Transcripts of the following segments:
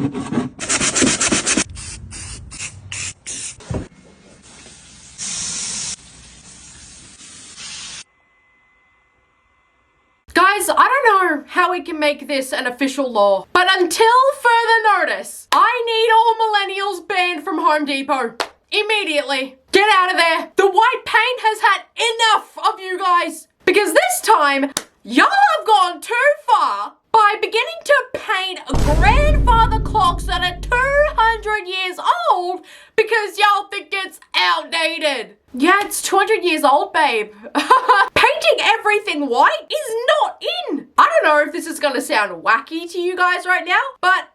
Guys, I don't know how we can make this an official law, but until further notice, I need all millennials banned from Home Depot. Immediately. Get out of there. The white paint has had enough of you guys. Because this time, y'all have gone too far by beginning to paint grandfather clocks that are 200 years old because y'all think it's outdated. Yeah, it's 200 years old, babe. Painting everything white is not in. I don't know if this is gonna sound wacky to you guys right now, but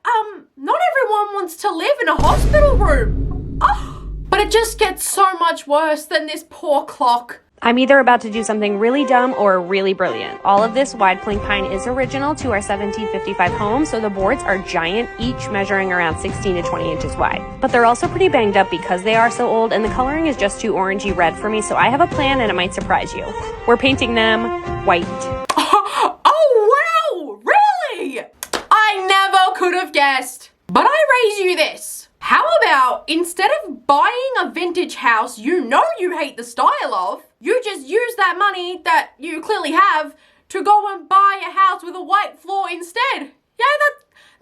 not everyone wants to live in a hospital room. Oh. But it just gets so much worse than this poor clock. I'm either about to do something really dumb or really brilliant. All of this wide plank pine is original to our 1755 home, so the boards are giant, each measuring around 16 to 20 inches wide. But they're also pretty banged up because they are so old, and the coloring is just too orangey red for me, so I have a plan and it might surprise you. We're painting them white. Oh, wow! Really? I never could have guessed. But I raise you this. How about instead of buying a vintage house you know you hate the style of, you just use that money that you clearly have to go and buy a house with a white floor instead? Yeah,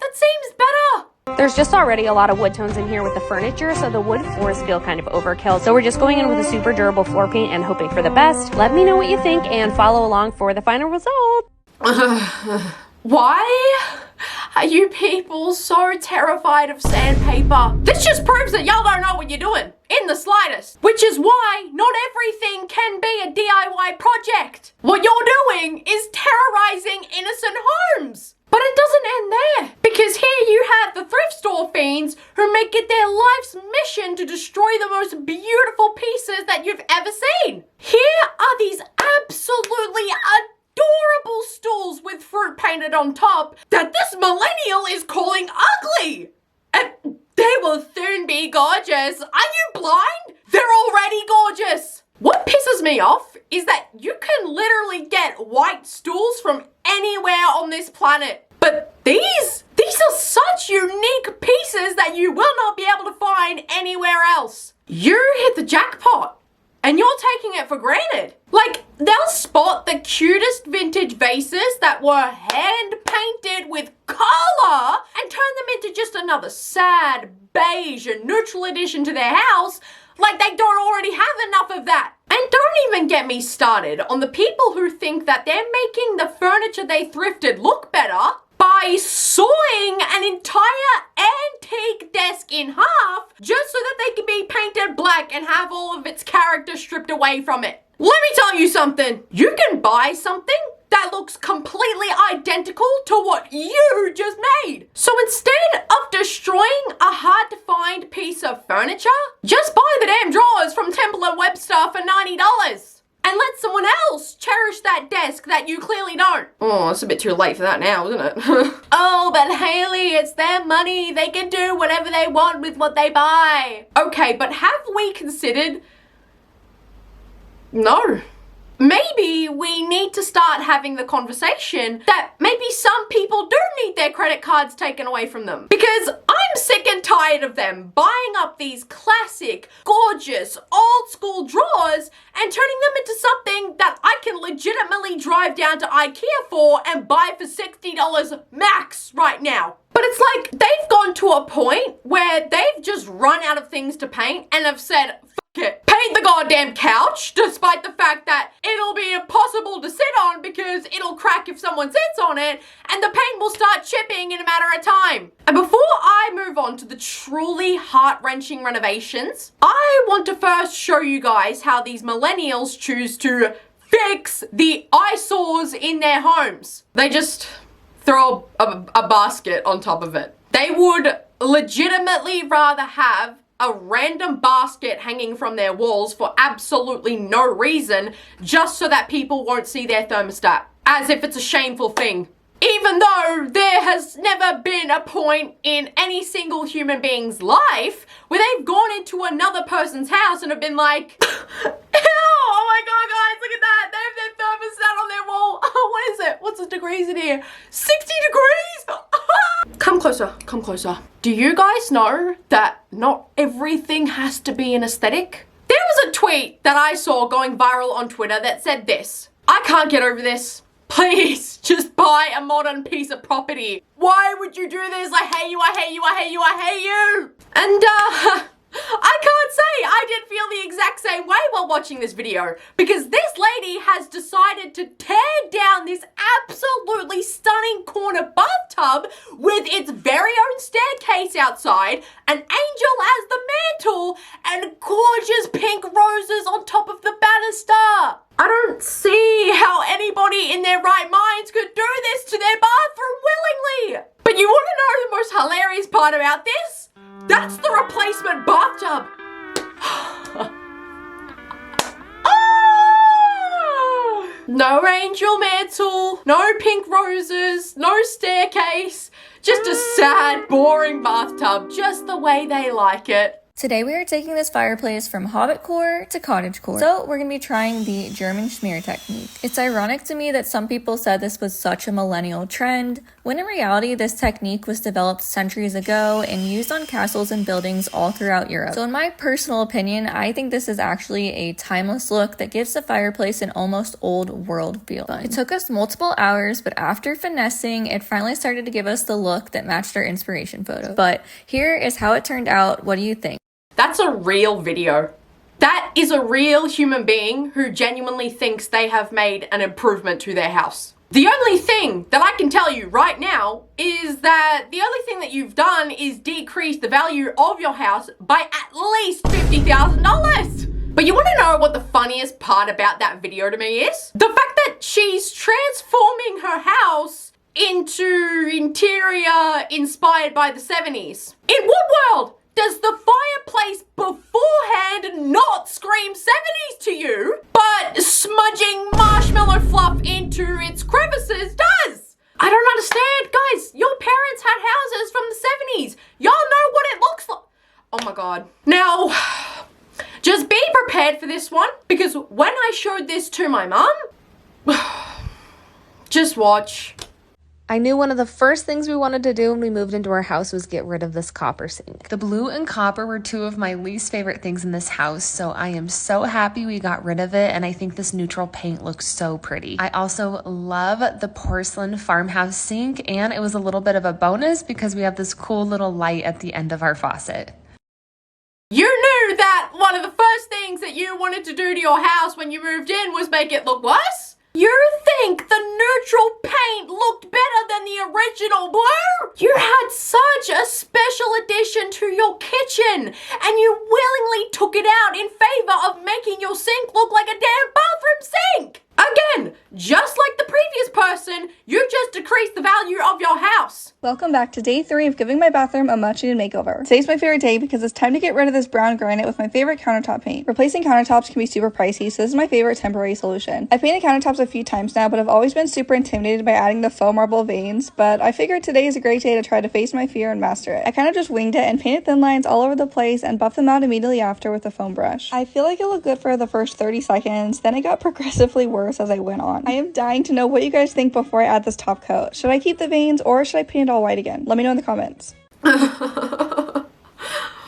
that seems better. There's just already a lot of wood tones in here with the furniture, so the wood floors feel kind of overkill. So we're just going in with a super durable floor paint and hoping for the best. Let me know what you think and follow along for the final result. Why are you people so terrified of sandpaper? This just proves that y'all don't know what you're doing in the slightest. Which is why not everything can be a DIY project. What you're doing is terrorizing innocent homes. But it doesn't end there. Because here you have the thrift store fiends who make it their life's mission to destroy the most beautiful pieces that you've ever seen. Here are these absolutely adorable stools with fruit painted on top that this millennial is calling ugly. And they will soon be gorgeous. Are you blind? They're already gorgeous. What pisses me off is that you can literally get white stools from anywhere on this planet. But these are such unique pieces that you will not be able to find anywhere else. You hit the jackpot. And you're taking it for granted. Like, they'll spot the cutest vintage vases that were hand painted with color and turn them into just another sad, beige, and neutral addition to their house, like they don't already have enough of that. And don't even get me started on the people who think that they're making the furniture they thrifted look better by sawing an entire antique desk in half just so that they can be painted black and have all of its character stripped away from it. Let me tell you something. You can buy something that looks completely identical to what you just made. So instead of destroying a hard to find piece of furniture, just buy the damn drawers from Temple & Webster for $90. And let someone else cherish that desk that you clearly don't. Oh, it's a bit too late for that now, isn't it? Oh, but Hayley, it's their money. They can do whatever they want with what they buy. Okay, but have we considered... No. Maybe we need to start having the conversation that maybe some people do need their credit cards taken away from them. Because I'm sick and tired of them buying up these classic, gorgeous, old school drawers and turning them into something that I can legitimately drive down to IKEA for and buy for $60 max right now. But it's like they've gone to a point where they've just run out of things to paint and have said, it. Paint the goddamn couch, despite the fact that it'll be impossible to sit on because it'll crack if someone sits on it, and the paint will start chipping in a matter of time. And before I move on to the truly heart-wrenching renovations, I want to first show you guys how these millennials choose to fix the eyesores in their homes. They just throw a basket on top of it. They would legitimately rather have a random basket hanging from their walls for absolutely no reason, just so that people won't see their thermostat, as if it's a shameful thing. Even though there has never been a point in any single human being's life where they've gone into another person's house and have been like, ew, oh my god guys, look at that, they have their thermostat on their wall. What is it? What's the degrees in here? 60 degrees? Come closer, come closer. Do you guys know that not everything has to be an aesthetic? There was a tweet that I saw going viral on Twitter that said this: I can't get over this. Please, just buy a modern piece of property. Why would you do this? I hate you, I hate you, I hate you, I hate you. And I can't say I did feel the exact same way while watching this video, because this lady has decided to tear down this absolutely stunning corner bathtub with its very own staircase outside, an angel as the mantle, and gorgeous pink roses on top of the banister. I don't see how anybody in their right minds could do this to their bathroom willingly. But you want to know the most hilarious part about this? That's the replacement bathtub. Oh! No angel mantle, no pink roses, no staircase, just a sad, boring bathtub, just the way they like it. Today we are taking this fireplace from hobbitcore to cottagecore. So we're going to be trying the German schmear technique. It's ironic to me that some people said this was such a millennial trend, when in reality this technique was developed centuries ago and used on castles and buildings all throughout Europe. So in my personal opinion, I think this is actually a timeless look that gives the fireplace an almost old world feel. It took us multiple hours, but after finessing, it finally started to give us the look that matched our inspiration photo. But here is how it turned out. What do you think? That's a real video. That is a real human being who genuinely thinks they have made an improvement to their house. The only thing that I can tell you right now is that the only thing that you've done is decrease the value of your house by at least $50,000. But you want to know what the funniest part about that video to me is? The fact that she's transforming her house into interior inspired by the 70s. In what world does the fireplace beforehand not scream 70s to you, but smudging marshmallow fluff into its crevices does? I don't understand. Guys, your parents had houses from the 70s. Y'all know what it looks like. Oh my God. Now, just be prepared for this one, because when I showed this to my mom, just watch. I knew one of the first things we wanted to do when we moved into our house was get rid of this copper sink. The blue and copper were two of my least favorite things in this house, so I am so happy we got rid of it, and I think this neutral paint looks so pretty. I also love the porcelain farmhouse sink, and it was a little bit of a bonus because we have this cool little light at the end of our faucet. You knew that one of the first things that you wanted to do to your house when you moved in was make it look worse? You think the neutral paint looked better than the original blue? You had such a special addition to your kitchen, and you willingly took it out in favor of making your sink look like a damn bathroom sink. Again, just like the previous person, you just decreased the value of your house. Welcome back to day 3 of giving my bathroom a much needed makeover. Today's my favorite day because it's time to get rid of this brown granite with my favorite countertop paint. Replacing countertops can be super pricey, so this is my favorite temporary solution. I've painted countertops a few times now, but I've always been super intimidated by adding the faux marble veins, but I figured today is a great day to try to face my fear and master it. I kind of just winged it and painted thin lines all over the place and buffed them out immediately after with a foam brush. I feel like it looked good for the first 30 seconds, then it got progressively worse as I went on. I am dying to know what you guys think before I add this top coat. Should I keep the veins or should I paint it all white again? Let me know in the comments.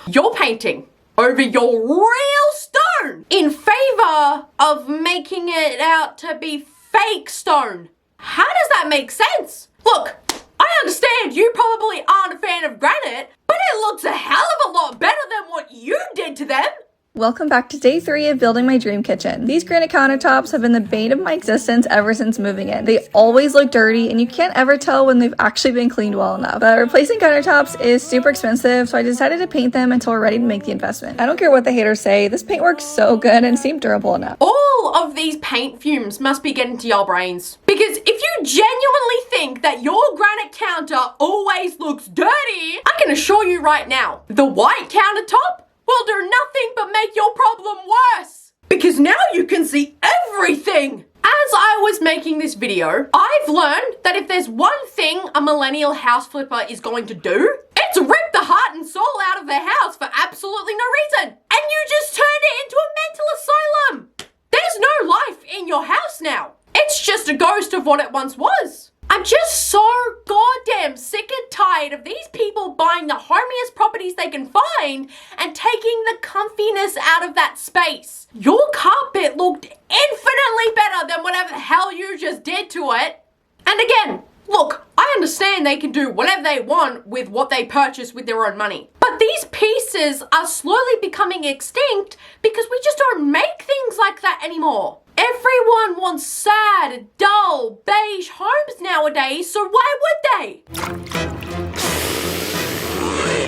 You're painting over your real stone in favor of making it out to be fake stone. How does that make sense? Look, I understand you probably aren't a fan of granite, but it looks a hell of a lot better than what you did to them. Welcome back to day 3 of building my dream kitchen. These granite countertops have been the bane of my existence ever since moving in. They always look dirty and you can't ever tell when they've actually been cleaned well enough. But replacing countertops is super expensive, so I decided to paint them until we're ready to make the investment. I don't care what the haters say, this paint works so good and seemed durable enough. All of these paint fumes must be getting to your brains. Because if you genuinely think that your granite counter always looks dirty, I can assure you right now, the white countertop will do nothing but make your problem worse. Because now you can see everything. As I was making this video, I've learned that if there's one thing a millennial house flipper is going to do, it's rip the heart and soul out of their house for absolutely no reason. And you just turned it into a mental asylum. There's no life in your house now. It's just a ghost of what it once was. I'm just so goddamn sick and tired of these people buying the homiest properties they can find and taking the comfiness out of that space. Your carpet looked infinitely better than whatever the hell you just did to it. And again, look, I understand they can do whatever they want with what they purchase with their own money. But these pieces are slowly becoming extinct because we just don't make things like that anymore. Everyone wants sad, dull, beige homes nowadays, so why would they?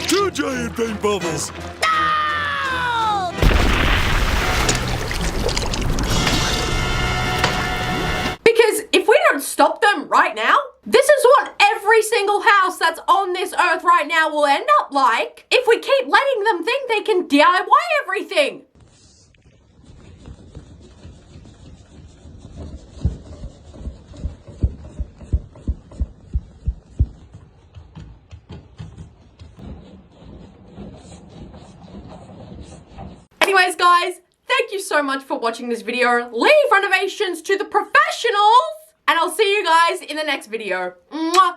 2 giant paint bubbles! No! Because if we don't stop them right now, this is what every single house that's on this earth right now will end up like if we keep letting them think they can DIY everything. Anyways, guys, thank you so much for watching this video. Leave renovations to the professionals, and I'll see you guys in the next video. Mwah!